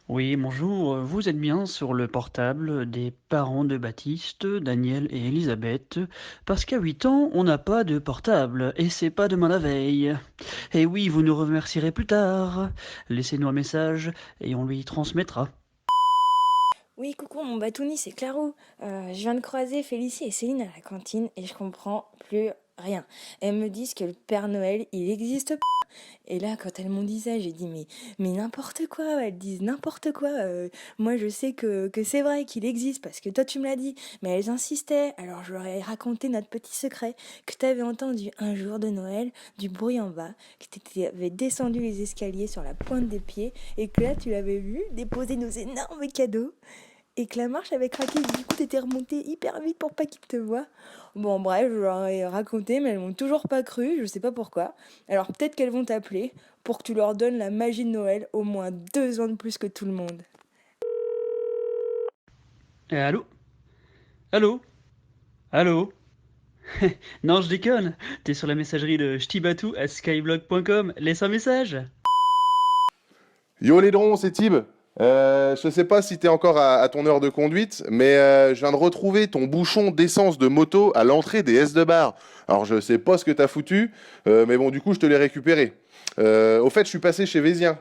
Oui, bonjour, vous êtes bien sur le portable des parents de Baptiste, Daniel et Elisabeth, parce qu'à 8 ans, on n'a pas de portable, et c'est pas demain la veille. Et oui, vous nous remercierez plus tard. Laissez-nous un message et on lui transmettra. Oui, coucou, mon Batouni, c'est Claro. Je viens de croiser Félicie et Céline à la cantine et je comprends plus rien. Elles me disent que le Père Noël, il existe pas. Et là, quand elles m'ont dit ça, j'ai dit, mais n'importe quoi, elles disent n'importe quoi. Moi, je sais que c'est vrai qu'il existe parce que toi, tu me l'as dit. Mais elles insistaient, alors je leur ai raconté notre petit secret, que tu avais entendu un jour de Noël du bruit en bas, que tu avais descendu les escaliers sur la pointe des pieds et que là, tu l'avais vu déposer nos énormes cadeaux et que la marche avait craqué, du coup t'étais remonté hyper vite pour pas qu'ils te voient. Bon bref, je leur ai raconté, mais elles m'ont toujours pas cru, je sais pas pourquoi. Alors peut-être qu'elles vont t'appeler pour que tu leur donnes la magie de Noël au moins 2 ans de plus que tout le monde. Allô? Allô? Allô? Non, je déconne. T'es sur la messagerie de shtibatu@skyblog.com. Laisse un message. Yo les drons, c'est Tib. Je sais pas si t'es encore à ton heure de conduite, mais je viens de retrouver ton bouchon d'essence de moto à l'entrée des S de bar. Alors je sais pas ce que t'as foutu, mais bon du coup je te l'ai récupéré. Au fait, je suis passé chez Vézien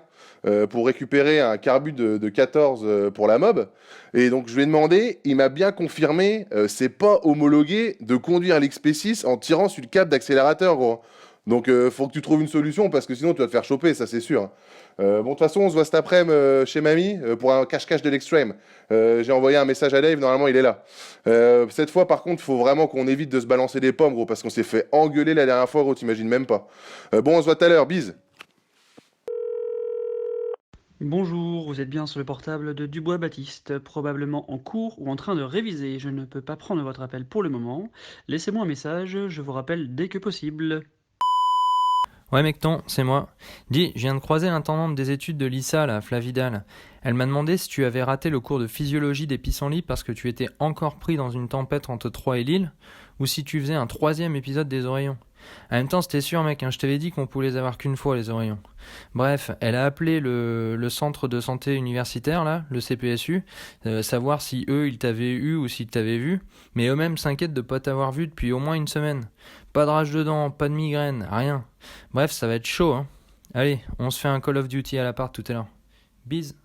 pour récupérer un carbu de 14 pour la mob, et donc je lui ai demandé, il m'a bien confirmé, c'est pas homologué de conduire l'XP6 en tirant sur le câble d'accélérateur, gros. Donc faut que tu trouves une solution parce que sinon tu vas te faire choper, ça c'est sûr. Bon, de toute façon, on se voit cet après-midi chez mamie pour un cache-cache de l'extrême. J'ai envoyé un message à Dave, normalement il est là. Cette fois, par contre, faut vraiment qu'on évite de se balancer des pommes, gros, parce qu'on s'est fait engueuler la dernière fois, gros, t'imagines même pas. Bon, on se voit tout à l'heure, bise. Bonjour, vous êtes bien sur le portable de Dubois Baptiste, probablement en cours ou en train de réviser. Je ne peux pas prendre votre appel pour le moment. Laissez-moi un message, je vous rappelle dès que possible. Ouais, mecton, c'est moi. Dis, je viens de croiser l'intendante des études de l'ISA, la Flavidal. Elle m'a demandé si tu avais raté le cours de physiologie des pissenlits parce que tu étais encore pris dans une tempête entre Troyes et Lille, ou si tu faisais un troisième épisode des Oreillons. En même temps, c'était sûr, mec, hein, je t'avais dit qu'on pouvait les avoir qu'une fois, les Oreillons. Bref, elle a appelé le centre de santé universitaire, là, le CPSU, savoir si eux, ils t'avaient eu ou s'ils t'avaient vu, mais eux-mêmes s'inquiètent de pas t'avoir vu depuis au moins une semaine. Pas de rage de dents, pas de migraine, rien. Bref, ça va être chaud, hein. Allez, on se fait un Call of Duty à l'appart tout à l'heure. Bise.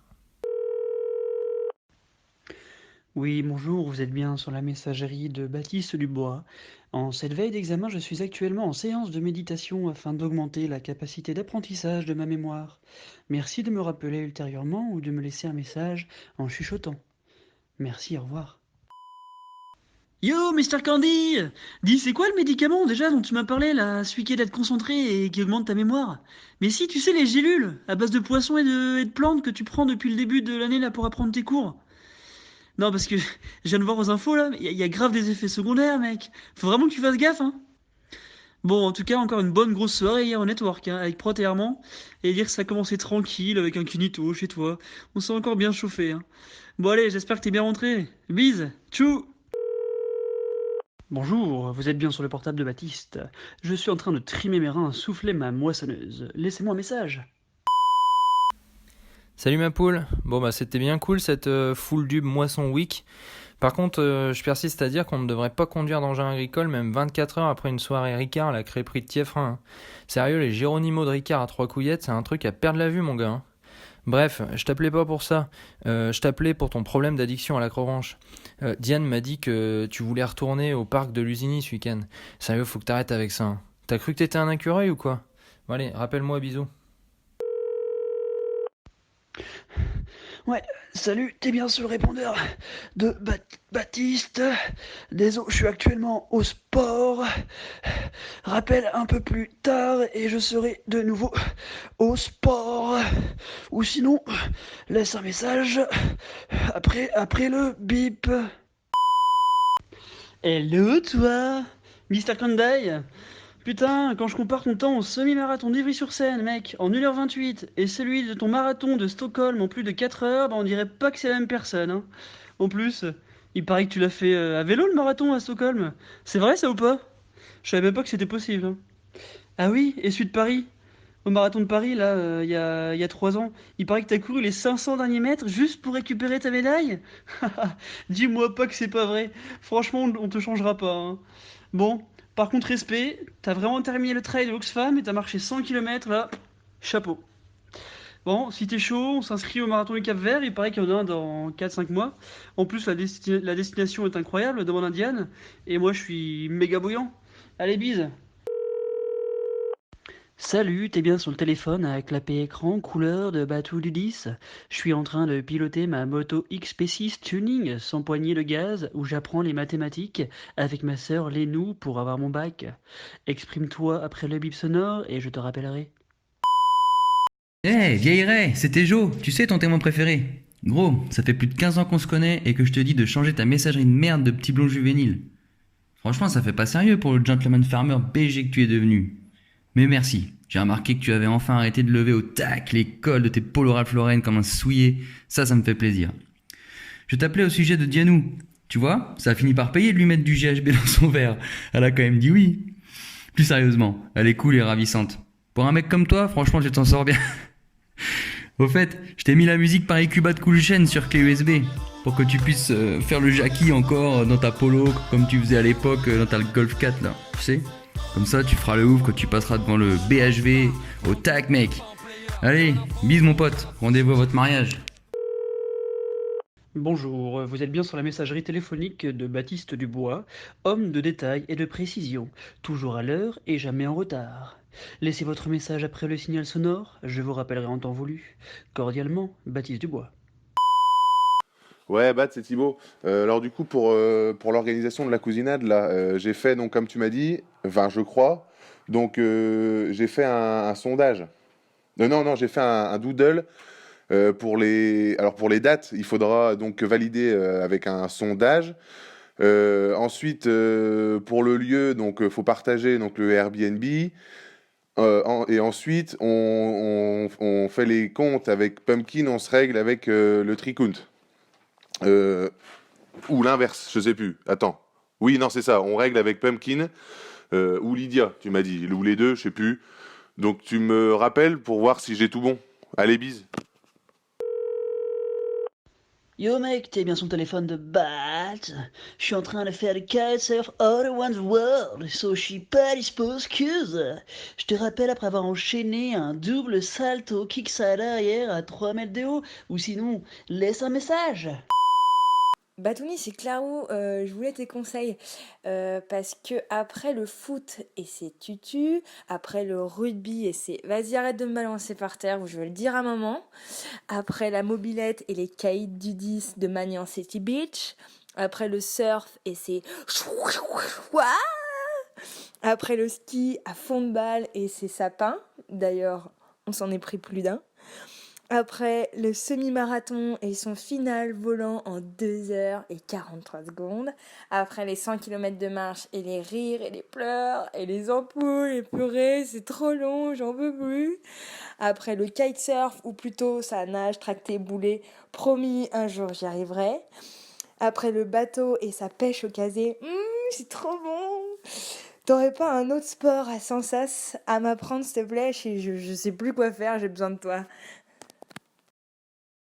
Oui, bonjour, vous êtes bien sur la messagerie de Baptiste Dubois. En cette veille d'examen, je suis actuellement en séance de méditation afin d'augmenter la capacité d'apprentissage de ma mémoire. Merci de me rappeler ultérieurement ou de me laisser un message en chuchotant. Merci, au revoir. Yo, Mr. Candy! Dis, c'est quoi le médicament déjà dont tu m'as parlé là, celui qui aide à te concentrer et qui augmente ta mémoire? Mais si, tu sais, les gélules à base de poissons et de plantes que tu prends depuis le début de l'année là pour apprendre tes cours. Non, parce que je viens de voir aux infos là, il y a grave des effets secondaires, mec. Faut vraiment que tu fasses gaffe, hein. Bon, en tout cas, encore une bonne grosse soirée hier au network, hein, avec Prot et Armand. Et dire que ça a commencé tranquille avec un Kinito chez toi. On s'est encore bien chauffé, hein. Bon, allez, j'espère que t'es bien rentré. Bise, tchou! Bonjour, vous êtes bien sur le portable de Baptiste. Je suis en train de trimer mes reins, souffler ma moissonneuse. Laissez-moi un message. Salut ma poule. Bon bah c'était bien cool cette full dub moisson week. Par contre, je persiste à dire qu'on ne devrait pas conduire d'engin agricole même 24 heures après une soirée Ricard à la crêperie de Thieffrin, hein. Sérieux, les Géronimo de Ricard à 3 couillettes, c'est un truc à perdre la vue mon gars, hein. Bref, je t'appelais pas pour ça. Je t'appelais pour ton problème d'addiction à l'acrobranche. Diane m'a dit que tu voulais retourner au parc de Lusigny ce week-end. Sérieux, faut que t'arrêtes avec ça, hein. T'as cru que t'étais un écureuil ou quoi? Bon allez, rappelle-moi, bisous. Ouais, salut, t'es bien sur le répondeur de Baptiste. Désolé, je suis actuellement au sport. Rappelle un peu plus tard et je serai de nouveau au sport. Ou sinon, laisse un message après le bip. Hello toi, Mr. Kandai. Putain, quand je compare ton temps au semi-marathon d'Ivry-sur-Seine, mec, en 1h28, et celui de ton marathon de Stockholm en plus de 4 heures, bah on dirait pas que c'est la même personne, hein. En plus, il paraît que tu l'as fait à vélo le marathon à Stockholm. C'est vrai ça ou pas? Je savais même pas que c'était possible, hein. Ah oui, et celui de Paris? au marathon de Paris, là, il y a 3 ans. Il paraît que t'as couru les 500 derniers mètres juste pour récupérer ta médaille? Dis-moi pas que c'est pas vrai. Franchement, on te changera pas, hein. Bon, par contre, respect, t'as vraiment terminé le trail de Oxfam et t'as marché 100 km là. Chapeau. Bon, si t'es chaud, on s'inscrit au marathon du Cap-Vert. Il paraît qu'il y en a un dans 4 5 mois. En plus, la destination est incroyable, demande indienne. Et moi, je suis méga bouillant. Allez, bise! Salut, t'es bien sur le téléphone avec la paix écran couleur de Batou du 10. Je suis en train de piloter ma moto XP6 Tuning sans poignée de gaz où j'apprends les mathématiques avec ma sœur Lénou pour avoir mon bac. Exprime-toi après le bip sonore et je te rappellerai. Vieille Ray, c'était Joe, tu sais ton témoin préféré. Gros, ça fait plus de 15 ans qu'on se connaît et que je te dis de changer ta messagerie de merde de petit blond juvénile. Franchement, ça fait pas sérieux pour le gentleman farmer BG que tu es devenu. Mais merci, j'ai remarqué que tu avais enfin arrêté de lever au tac les cols de tes polos Ralph Lauren comme un souillé, ça me fait plaisir. Je t'appelais au sujet de Dianou. Tu vois, ça a fini par payer de lui mettre du GHB dans son verre. Elle a quand même dit oui. Plus sérieusement, elle est cool et ravissante. Pour un mec comme toi, franchement, tu t'en sors bien. Au fait, je t'ai mis la musique par Cuba de Cool Chain sur clé USB pour que tu puisses faire le Jackie encore dans ta polo comme tu faisais à l'époque dans ta Golf 4 là, tu sais. Comme ça, tu feras le ouf quand tu passeras devant le BHV au tac mec. Allez, bise mon pote, rendez-vous à votre mariage. Bonjour, vous êtes bien sur la messagerie téléphonique de Baptiste Dubois, homme de détail et de précision, toujours à l'heure et jamais en retard. Laissez votre message après le signal sonore, je vous rappellerai en temps voulu. Cordialement, Baptiste Dubois. Ouais, Bat, c'est Thibaut. Alors du coup, pour l'organisation de la cousinade, là, j'ai fait, donc comme tu m'as dit, enfin je crois, donc j'ai fait un sondage. Non, j'ai fait un doodle alors pour les dates, il faudra donc valider avec un sondage. Ensuite, pour le lieu, donc faut partager donc le Airbnb. Et ensuite, on fait les comptes avec Pumpkin, on se règle avec le Tricount. Euh, ou l'inverse, je sais plus. Attends. Oui, non, c'est ça. On règle avec Pumpkin ou Lydia, tu m'as dit. Ou les deux, je sais plus. Donc tu me rappelles pour voir si j'ai tout bon. Allez, bise. Yo mec, t'es bien son téléphone de Bat? Je suis en train de faire le kitesurf all around the world, so je suis pas dispo, excuse. Je te rappelle après avoir enchaîné un double salto kickside arrière à 3 mètres de haut, ou sinon, laisse un message. Batouni, c'est Clarou, je voulais tes conseils parce que après le foot et ses tutus, après le rugby et ses vas-y arrête de me balancer par terre ou je vais le dire à maman, après la mobilette et les caïds du 10 de Magnan City Beach, après le surf et ses après le ski à fond de balle et ses sapins, d'ailleurs on s'en est pris plus d'un. Après le semi-marathon et son final volant en 2h43. Après les 100 km de marche et les rires et les pleurs et les ampoules et purée, c'est trop long, j'en peux plus. Après le kitesurf ou plutôt sa nage tractée boulée, promis un jour j'y arriverai. Après le bateau et sa pêche au casé, c'est trop bon. T'aurais pas un autre sport à Sansas à m'apprendre s'il te plaît? Je sais plus quoi faire, j'ai besoin de toi.